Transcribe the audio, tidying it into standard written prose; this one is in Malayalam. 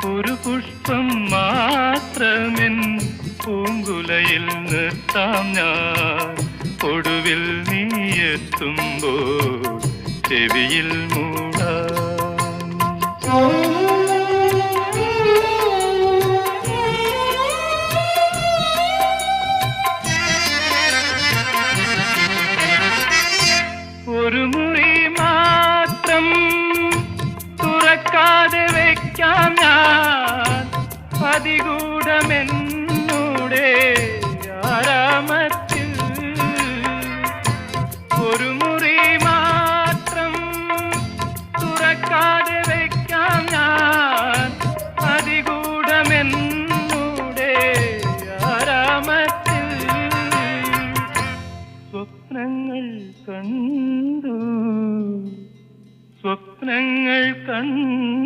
ഒരു പുഷ്പം മാത്രമെൻ പൂങ്കുലയിൽ നിർത്താം ഞാൻ. ഒടുവിൽ നീ എത്തുമ്പോൾ ചെവിയിൽ മൂടാം. ഒരു മുറി മാത്രം തുറക്കാതെ വയ്ക്കാം ഞാൻ. അതികൂടമെന്നൂടെ ആരാമത്തിൽ. ഒരു മുറി മാത്രം തുറക്കാതെ വയ്ക്കാം ഞാൻ. അതികൂടമെന്നൂടെ ആരാമത്തിൽ. സ്വപ്നങ്ങൾ കണ്ടു, സ്വപ്നങ്ങൾ കണ്ടു